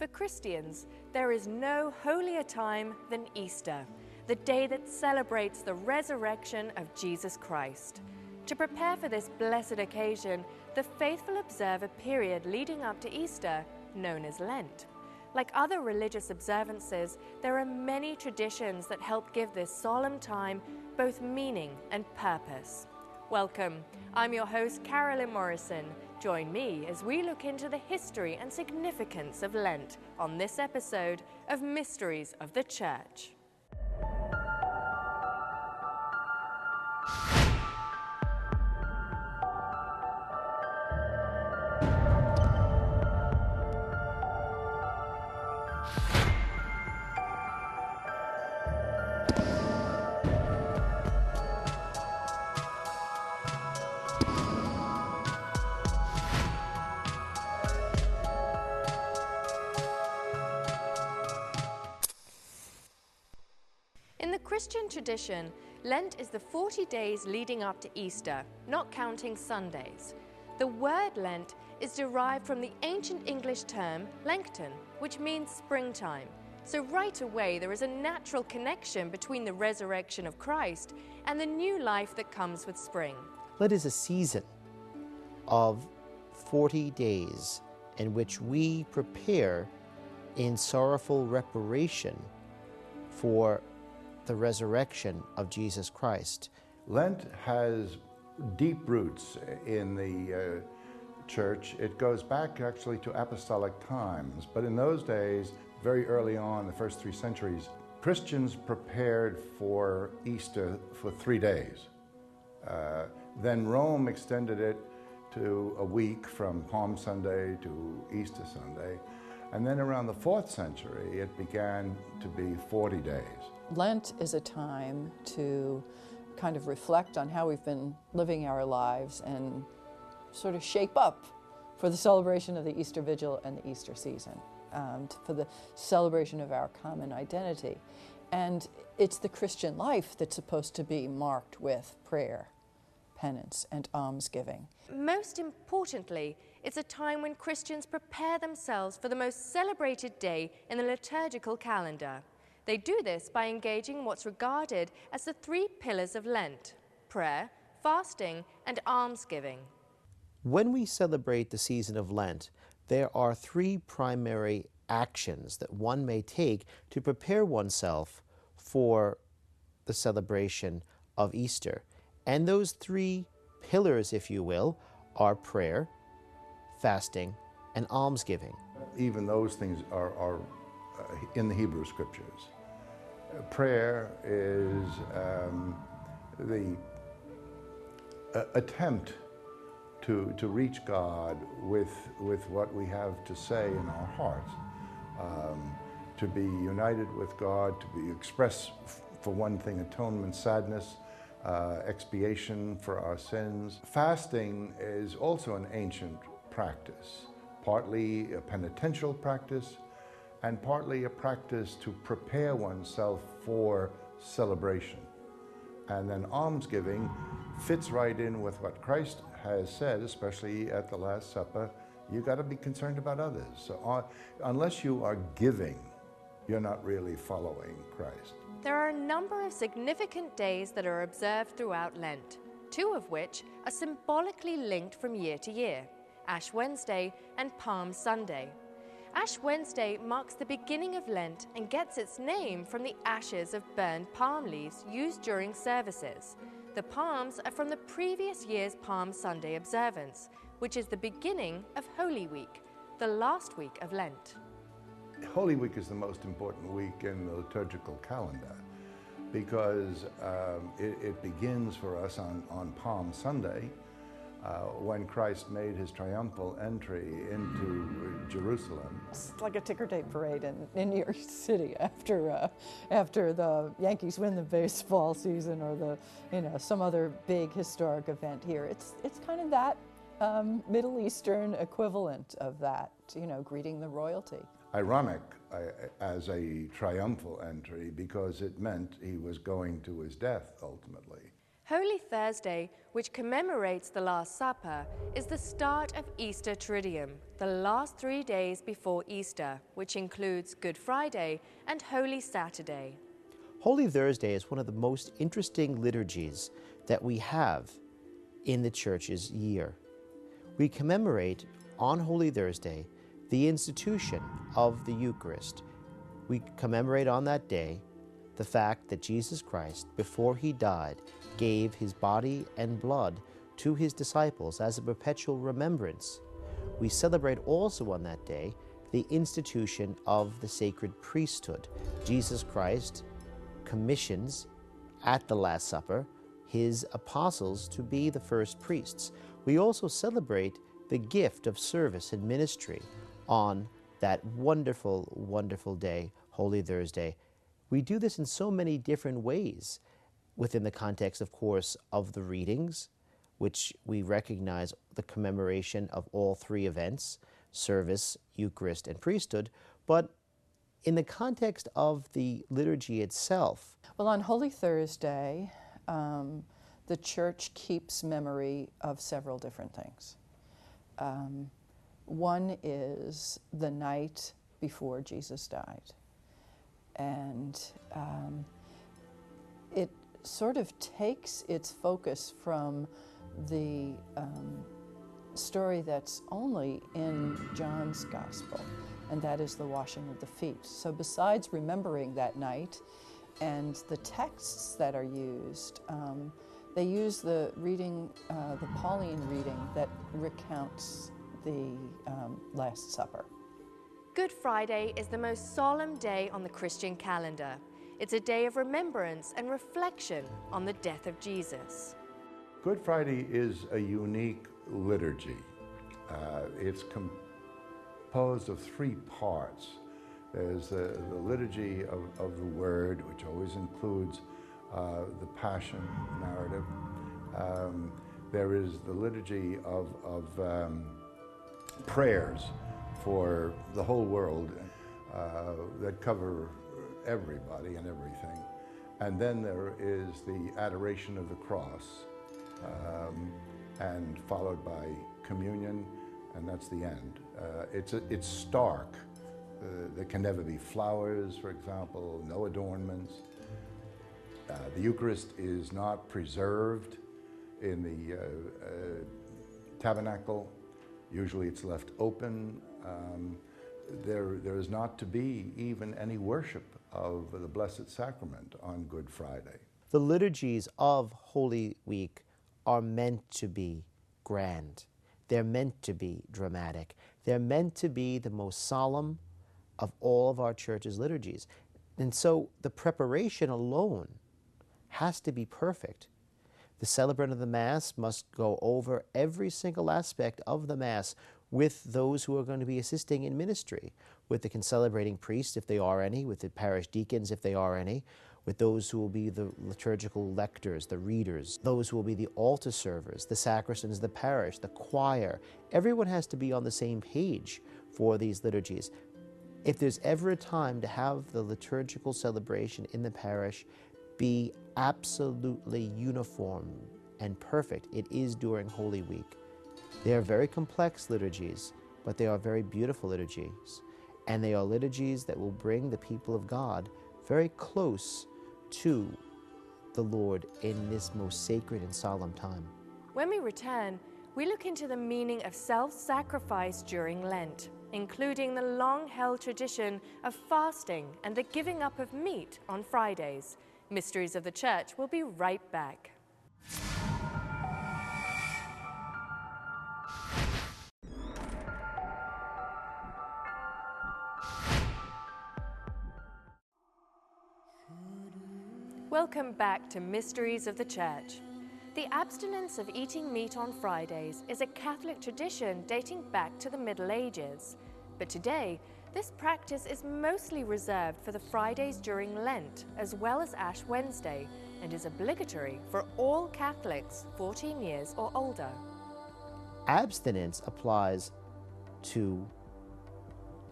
For Christians, there is no holier time than Easter, the day that celebrates the resurrection of Jesus Christ. To prepare for this blessed occasion, the faithful observe a period leading up to Easter, known as Lent. Like other religious observances, there are many traditions that help give this solemn time both meaning and purpose. Welcome, I'm your host Carolyn Morrison. Join me as we look into the history and significance of Lent on this episode of Mysteries of the Church. In the Christian tradition, Lent is the 40 days leading up to Easter, not counting Sundays. The word Lent is derived from the ancient English term Lengton, which means springtime. So right away there is a natural connection between the resurrection of Christ and the new life that comes with spring. Lent is a season of 40 days in which we prepare in sorrowful reparation for the resurrection of Jesus Christ. Lent has deep roots in the church. It goes back actually to apostolic times, but in those days, very early on, the first 3 centuries, Christians prepared for Easter for 3 days. Then Rome extended it to a week from Palm Sunday to Easter Sunday. And then around the 4th century, it began to be 40 days. Lent is a time to kind of reflect on how we've been living our lives and sort of shape up for the celebration of the Easter Vigil and the Easter season, for the celebration of our common identity. And it's the Christian life that's supposed to be marked with prayer, penance, and alms-giving. Most importantly, it's a time when Christians prepare themselves for the most celebrated day in the liturgical calendar. They do this by engaging in what's regarded as the 3 pillars of Lent: prayer, fasting, and almsgiving. When we celebrate the season of Lent, there are 3 primary actions that one may take to prepare oneself for the celebration of Easter. And those 3 pillars, if you will, are prayer, fasting, and almsgiving. Even those things are in the Hebrew Scriptures. Prayer is the attempt to reach God with what we have to say in our hearts, to be united with God, to be express, for one thing, atonement, sadness, expiation for our sins. Fasting is also an ancient practice, partly a penitential practice, and partly a practice to prepare oneself for celebration. And then almsgiving fits right in with what Christ has said, especially at the Last Supper: you got to be concerned about others. So unless you are giving, you're not really following Christ. There are a number of significant days that are observed throughout Lent, 2 of which are symbolically linked from year to year: Ash Wednesday and Palm Sunday. Ash Wednesday marks the beginning of Lent and gets its name from the ashes of burned palm leaves used during services. The palms are from the previous year's Palm Sunday observance, which is the beginning of Holy Week, the last week of Lent. Holy Week is the most important week in the liturgical calendar because it begins for us on Palm Sunday, when Christ made his triumphal entry into Jerusalem. It's like a ticker tape parade in New York City after the Yankees win the baseball season or some other big historic event here. It's kind of that Middle Eastern equivalent of that, greeting the royalty. Ironic as a triumphal entry because it meant he was going to his death ultimately. Holy Thursday, which commemorates the Last Supper, is the start of Easter Triduum, the last 3 days before Easter, which includes Good Friday and Holy Saturday. Holy Thursday is one of the most interesting liturgies that we have in the Church's year. We commemorate on Holy Thursday the institution of the Eucharist. We commemorate on that day the fact that Jesus Christ, before he died, gave his body and blood to his disciples as a perpetual remembrance. We celebrate also on that day the institution of the sacred priesthood. Jesus Christ commissions at the Last Supper his apostles to be the first priests. We also celebrate the gift of service and ministry on that wonderful, wonderful day, Holy Thursday. We do this in so many different ways within the context, of course, of the readings, which we recognize the commemoration of all three events, service, Eucharist, and priesthood, but in the context of the liturgy itself. Well, on Holy Thursday, the Church keeps memory of several different things. One is the night before Jesus died. And it sort of takes its focus from the story that's only in John's Gospel, and that is the washing of the feet. So besides remembering that night and the texts that are used, they use the reading, the Pauline reading that recounts the Last Supper. Good Friday is the most solemn day on the Christian calendar. It's a day of remembrance and reflection on the death of Jesus. Good Friday is a unique liturgy. It's composed of three parts. There's the liturgy of the Word, which always includes the Passion narrative. There is the liturgy of prayers for the whole world that cover everybody and everything. And then there is the adoration of the cross, and followed by communion, and that's the end. It's stark. There can never be flowers, for example, no adornments. The Eucharist is not preserved in the tabernacle. Usually it's left open. There is not to be even any worship of the Blessed Sacrament on Good Friday. The liturgies of Holy Week are meant to be grand. They're meant to be dramatic. They're meant to be the most solemn of all of our Church's liturgies. And so the preparation alone has to be perfect. The celebrant of the Mass must go over every single aspect of the Mass with those who are going to be assisting in ministry, with the concelebrating priests, if they are any, with the parish deacons, if they are any, with those who will be the liturgical lectors, the readers, those who will be the altar servers, the sacristans of the parish, the choir. Everyone has to be on the same page for these liturgies. If there's ever a time to have the liturgical celebration in the parish be absolutely uniform and perfect, it is during Holy Week. They are very complex liturgies, but they are very beautiful liturgies. And they are liturgies that will bring the people of God very close to the Lord in this most sacred and solemn time. When we return, we look into the meaning of self-sacrifice during Lent, including the long-held tradition of fasting and the giving up of meat on Fridays. Mysteries of the Church will be right back. Welcome back to Mysteries of the Church. The abstinence of eating meat on Fridays is a Catholic tradition dating back to the Middle Ages. But today, this practice is mostly reserved for the Fridays during Lent, as well as Ash Wednesday, and is obligatory for all Catholics 14 years or older. Abstinence applies to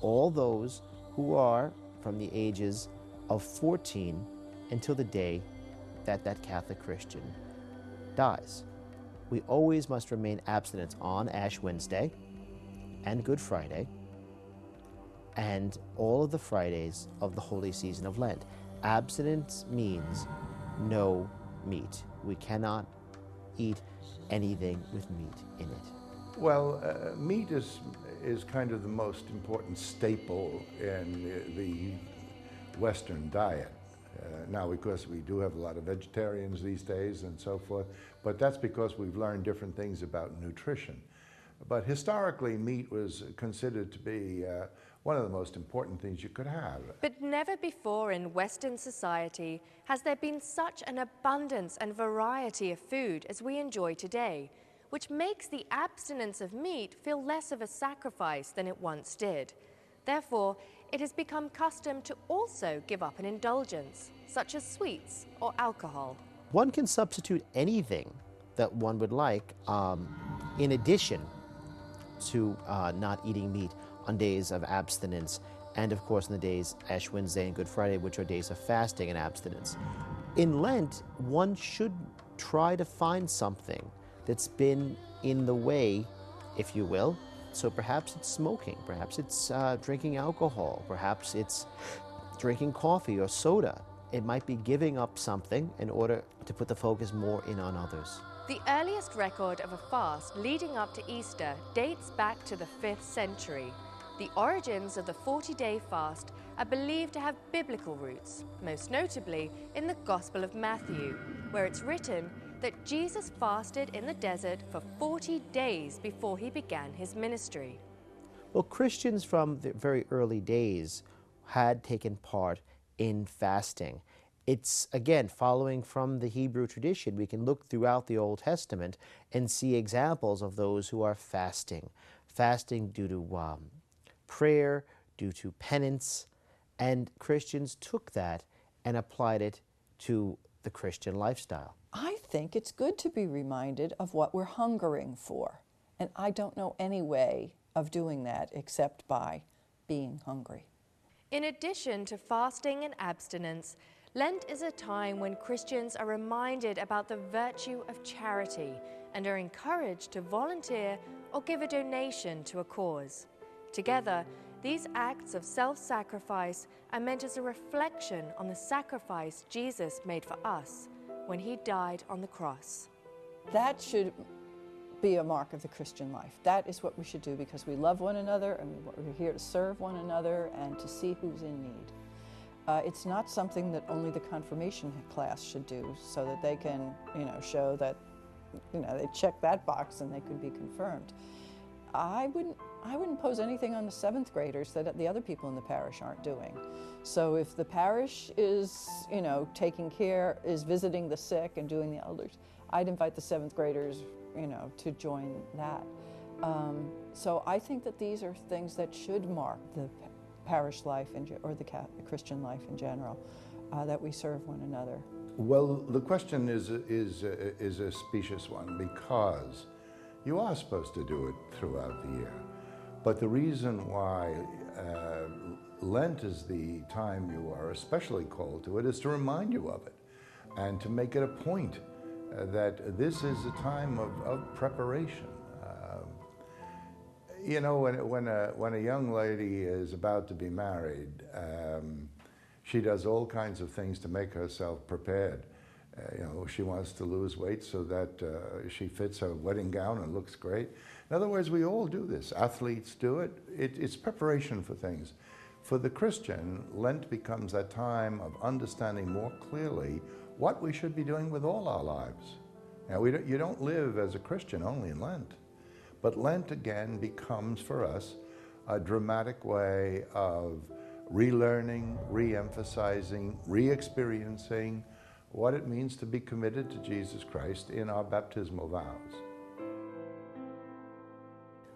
all those who are from the ages of 14 until the day that that Catholic Christian dies. We always must remain abstinent on Ash Wednesday and Good Friday and all of the Fridays of the holy season of Lent. Abstinence means no meat. We cannot eat anything with meat in it. Well, meat is kind of the most important staple in the Western diet. Now, of course, we do have a lot of vegetarians these days and so forth, but that's because we've learned different things about nutrition. But historically, meat was considered to be one of the most important things you could have. But never before in Western society has there been such an abundance and variety of food as we enjoy today, which makes the abstinence of meat feel less of a sacrifice than it once did. Therefore, it has become custom to also give up an indulgence, such as sweets or alcohol. One can substitute anything that one would like in addition to not eating meat on days of abstinence, and of course on the days Ash Wednesday and Good Friday, which are days of fasting and abstinence. In Lent, one should try to find something that's been in the way, if you will. So perhaps it's smoking, perhaps it's drinking alcohol, perhaps it's drinking coffee or soda. It might be giving up something in order to put the focus more in on others. The earliest record of a fast leading up to Easter dates back to the 5th century. The origins of the 40-day fast are believed to have biblical roots, most notably in the Gospel of Matthew, where it's written that Jesus fasted in the desert for 40 days before he began his ministry. Well, Christians from the very early days had taken part in fasting. It's, again, following from the Hebrew tradition. We can look throughout the Old Testament and see examples of those who are fasting. Fasting due to prayer, due to penance, and Christians took that and applied it to the Christian lifestyle. I think it's good to be reminded of what we're hungering for. And I don't know any way of doing that except by being hungry. In addition to fasting and abstinence, Lent is a time when Christians are reminded about the virtue of charity and are encouraged to volunteer or give a donation to a cause. Together, these acts of self-sacrifice are meant as a reflection on the sacrifice Jesus made for us when he died on the cross. That should be a mark of the Christian life. That is what we should do because we love one another and we're here to serve one another and to see who's in need. It's not something that only the confirmation class should do so that they can, show that, they check that box and they could be confirmed. I wouldn't pose anything on the 7th graders that the other people in the parish aren't doing. So if the parish is, taking care, is visiting the sick and doing the elders, I'd invite the 7th graders, to join that. So I think that these are things that should mark the parish life or the Christian life in general, that we serve one another. Well, the question is a specious one because you are supposed to do it throughout the year. But the reason why Lent is the time you are especially called to it is to remind you of it and to make it a point that this is a time of preparation. When a young lady is about to be married, she does all kinds of things to make herself prepared. She wants to lose weight so that she fits her wedding gown and looks great. In other words, we all do this. Athletes do it. It's preparation for things. For the Christian, Lent becomes that time of understanding more clearly what we should be doing with all our lives. Now, you don't live as a Christian only in Lent. But Lent, again, becomes for us a dramatic way of relearning, re-emphasizing, re-experiencing what it means to be committed to Jesus Christ in our baptismal vows.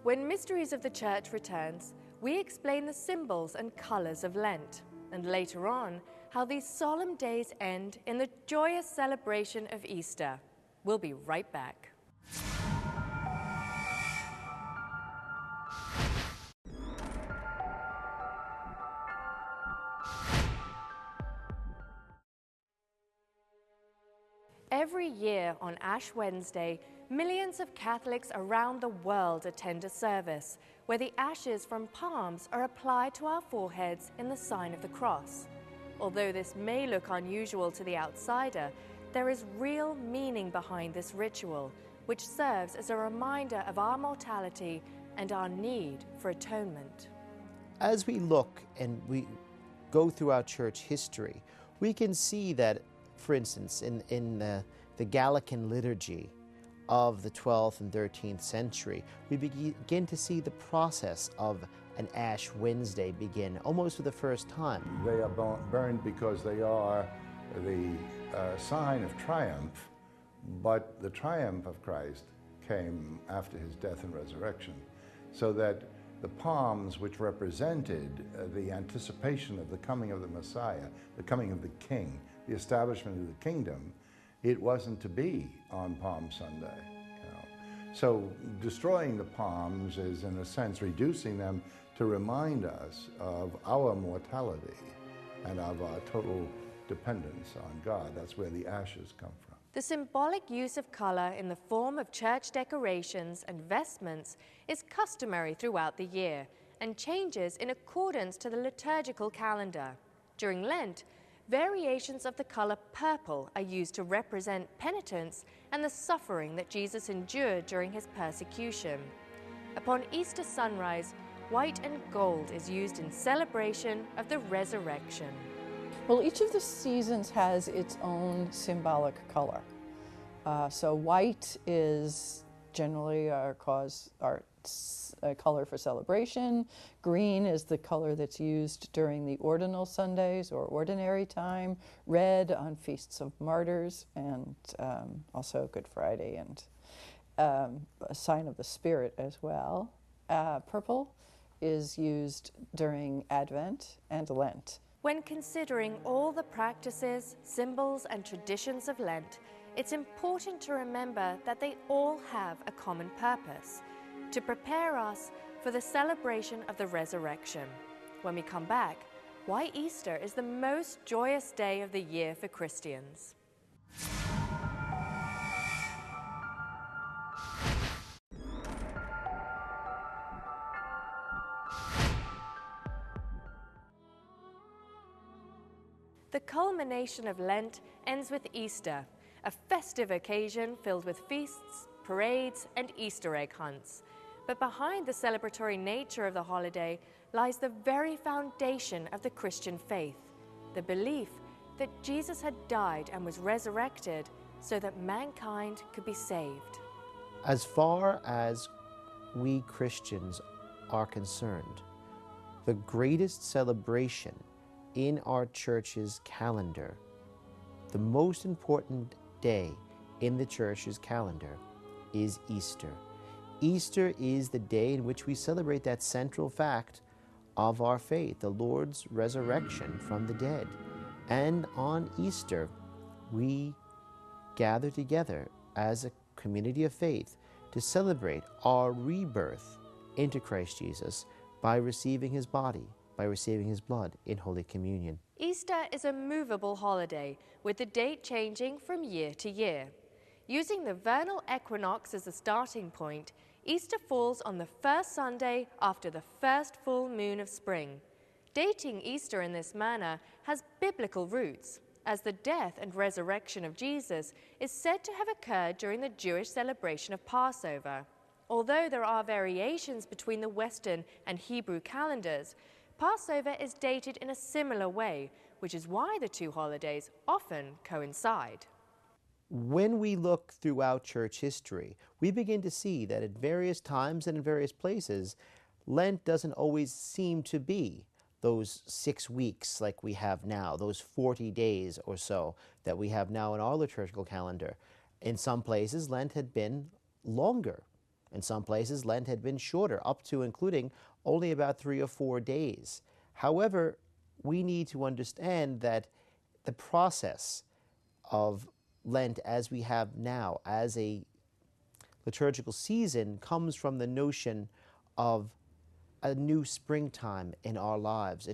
When Mysteries of the Church returns, we explain the symbols and colors of Lent, and later on, how these solemn days end in the joyous celebration of Easter. We'll be right back. Every year on Ash Wednesday, millions of Catholics around the world attend a service where the ashes from palms are applied to our foreheads in the sign of the cross. Although this may look unusual to the outsider, there is real meaning behind this ritual, which serves as a reminder of our mortality and our need for atonement. As we look and we go through our church history, we can see that, for instance, in the Gallican liturgy of the 12th and 13th century, we begin to see the process of an Ash Wednesday begin almost for the first time. They are burned because they are the sign of triumph, but the triumph of Christ came after his death and resurrection, so that the palms, which represented the anticipation of the coming of the Messiah, the coming of the King, the establishment of the kingdom, it wasn't to be on Palm Sunday. So destroying the palms is, in a sense, reducing them to remind us of our mortality and of our total dependence on God. That's where the ashes come from. The symbolic use of color in the form of church decorations and vestments is customary throughout the year and changes in accordance to the liturgical calendar. During Lent, variations of the color purple are used to represent penitence and the suffering that Jesus endured during his persecution. Upon Easter sunrise, white and gold is used in celebration of the resurrection. Well, each of the seasons has its own symbolic color. So white is generally our color for celebration. Green is the color that's used during the ordinal Sundays or ordinary time. Red on feasts of martyrs and also Good Friday, and a sign of the Spirit as well. Purple is used during Advent and Lent. When considering all the practices, symbols, and traditions of Lent, it's important to remember that they all have a common purpose: to prepare us for the celebration of the resurrection. When we come back, why Easter is the most joyous day of the year for Christians. The culmination of Lent ends with Easter, a festive occasion filled with feasts, parades, and Easter egg hunts. But behind the celebratory nature of the holiday lies the very foundation of the Christian faith, the belief that Jesus had died and was resurrected so that mankind could be saved. As far as we Christians are concerned, the greatest celebration in our church's calendar, the most important day in the church's calendar, is Easter. Easter is the day in which we celebrate that central fact of our faith, the Lord's resurrection from the dead. And on Easter, we gather together as a community of faith to celebrate our rebirth into Christ Jesus by receiving his body, by receiving his blood in Holy Communion. Easter is a movable holiday, with the date changing from year to year. Using the vernal equinox as a starting point, Easter falls on the first Sunday after the first full moon of spring. Dating Easter in this manner has biblical roots, as the death and resurrection of Jesus is said to have occurred during the Jewish celebration of Passover. Although there are variations between the Western and Hebrew calendars, Passover is dated in a similar way, which is why the two holidays often coincide. When we look throughout church history, we begin to see that at various times and in various places, Lent doesn't always seem to be those 6 weeks like we have now, those 40 days or so that we have now in our liturgical calendar. In some places, Lent had been longer. In some places, Lent had been shorter, up to including only about 3 or 4 days. However, we need to understand that the process of Lent as we have now, as a liturgical season, comes from the notion of a new springtime in our lives.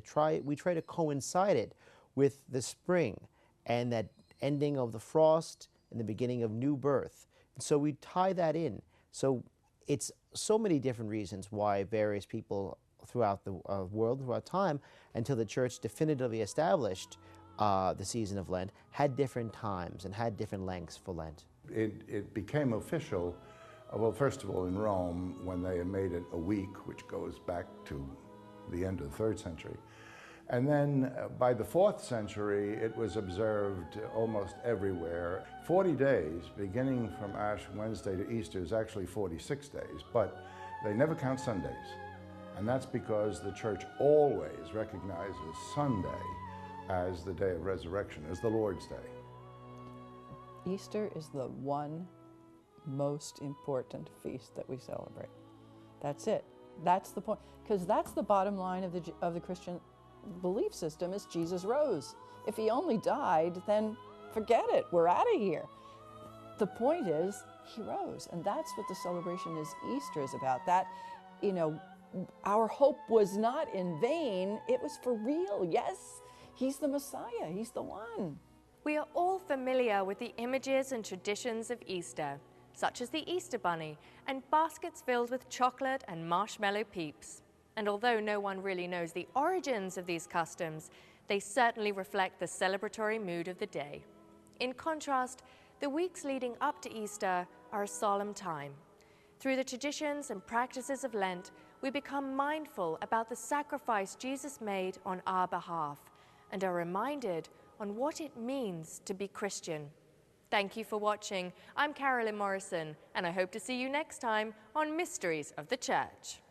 We try to coincide it with the spring and that ending of the frost and the beginning of new birth. And so we tie that in. So it's so many different reasons why various people throughout the world, throughout time, until the church definitively established the season of Lent, had different times and had different lengths for Lent. It became official, well, first of all, in Rome, when they had made it a week, which goes back to the end of the 3rd century. And then by the 4th century, it was observed almost everywhere. 40 days, beginning from Ash Wednesday to Easter, is actually 46 days, but they never count Sundays. And that's because the church always recognizes Sunday as the day of resurrection, as the Lord's Day. Easter is the one most important feast that we celebrate. That's it. That's the point. Because that's the bottom line of the Christian belief system, is Jesus rose. If he only died, then forget it. We're out of here. The point is, he rose. And that's what the celebration is Easter is about. That, our hope was not in vain. It was for real. Yes, he's the Messiah. He's the one. We are all familiar with the images and traditions of Easter, such as the Easter bunny and baskets filled with chocolate and marshmallow peeps. And although no one really knows the origins of these customs, they certainly reflect the celebratory mood of the day. In contrast, the weeks leading up to Easter are a solemn time. Through the traditions and practices of Lent, we become mindful about the sacrifice Jesus made on our behalf and are reminded on what it means to be Christian. Thank you for watching. I'm Carolyn Morrison, and I hope to see you next time on Mysteries of the Church.